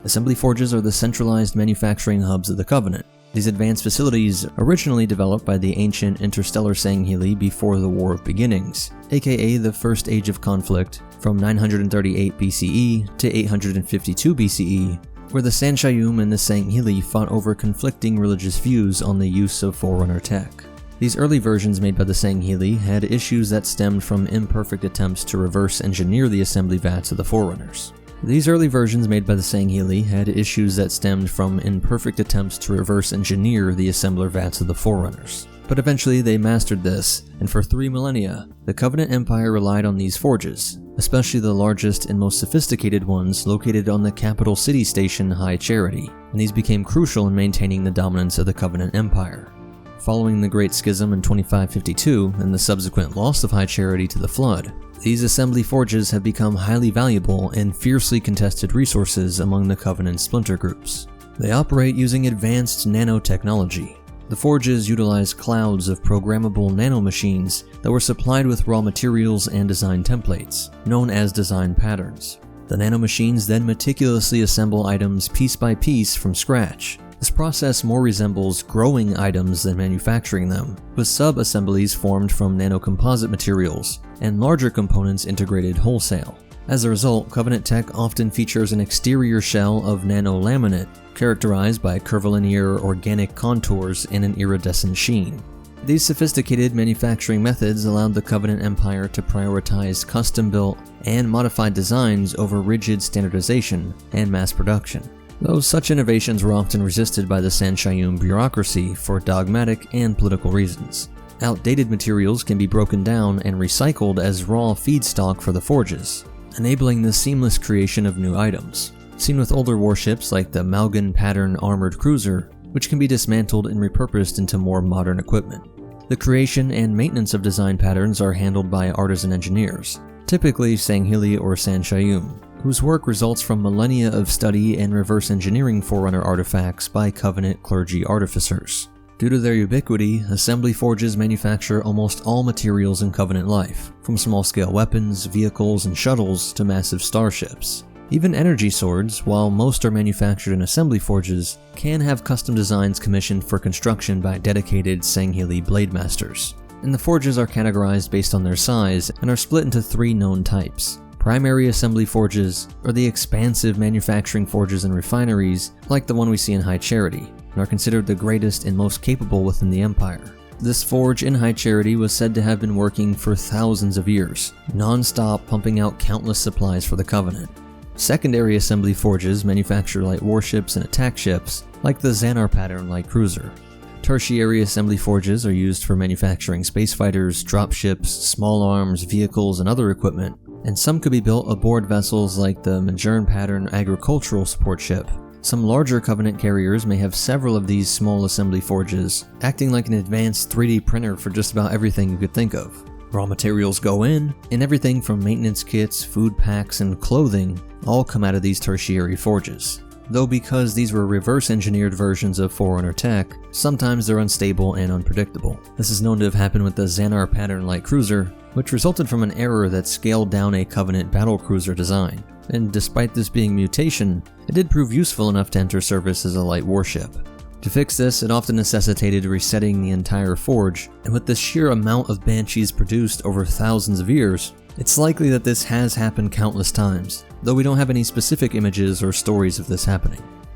Assembly forges are the centralized manufacturing hubs of the Covenant. These advanced facilities originally developed by the ancient interstellar Sangheili before the War of Beginnings, aka the First Age of Conflict, from 938 BCE to 852 BCE, where the Sanshayum and the Sangheili fought over conflicting religious views on the use of Forerunner tech. These early versions made by the Sangheili had issues that stemmed from imperfect attempts to reverse engineer the assembly vats of the Forerunners. But eventually they mastered this, and for 3 millennia, the Covenant Empire relied on these forges, especially the largest and most sophisticated ones located on the capital city station High Charity, and these became crucial in maintaining the dominance of the Covenant Empire. Following the Great Schism in 2552 and the subsequent loss of High Charity to the Flood, these assembly forges have become highly valuable and fiercely contested resources among the Covenant splinter groups. They operate using advanced nanotechnology. The forges utilize clouds of programmable nanomachines that were supplied with raw materials and design templates, known as design patterns. The nanomachines then meticulously assemble items piece by piece from scratch. This process more resembles growing items than manufacturing them, with sub-assemblies formed from nanocomposite materials, and larger components integrated wholesale. As a result, Covenant tech often features an exterior shell of nanolaminate, characterized by curvilinear organic contours and an iridescent sheen. These sophisticated manufacturing methods allowed the Covenant Empire to prioritize custom-built and modified designs over rigid standardization and mass production. Though such innovations were often resisted by the Sanshayum bureaucracy for dogmatic and political reasons. Outdated materials can be broken down and recycled as raw feedstock for the forges, enabling the seamless creation of new items, seen with older warships like the Malgan pattern armored cruiser, which can be dismantled and repurposed into more modern equipment. The creation and maintenance of design patterns are handled by artisan engineers, typically Sangheili or Sanshayum, whose work results from millennia of study and reverse engineering Forerunner artifacts by Covenant clergy artificers. Due to their ubiquity, assembly forges manufacture almost all materials in Covenant life, from small-scale weapons, vehicles, and shuttles to massive starships. Even energy swords, while most are manufactured in assembly forges, can have custom designs commissioned for construction by dedicated Sangheili blade masters. And the forges are categorized based on their size and are split into 3 known types. Primary assembly forges are the expansive manufacturing forges and refineries like the one we see in High Charity, and are considered the greatest and most capable within the Empire. This forge in High Charity was said to have been working for thousands of years, non-stop pumping out countless supplies for the Covenant. Secondary assembly forges manufacture light warships and attack ships, like the Xanar pattern light cruiser. Tertiary assembly forges are used for manufacturing space fighters, dropships, small arms, vehicles, and other equipment, and some could be built aboard vessels like the Majourn pattern agricultural support ship. Some larger Covenant carriers may have several of these small assembly forges, acting like an advanced 3D printer for just about everything you could think of. Raw materials go in, and everything from maintenance kits, food packs, and clothing all come out of these tertiary forges. Though because these were reverse-engineered versions of Forerunner tech, sometimes they're unstable and unpredictable. This is known to have happened with the Xanar pattern light cruiser, which resulted from an error that scaled down a Covenant battlecruiser design. And despite this being mutation, it did prove useful enough to enter service as a light warship. To fix this, it often necessitated resetting the entire forge, and with the sheer amount of Banshees produced over thousands of years, it's likely that this has happened countless times, though we don't have any specific images or stories of this happening.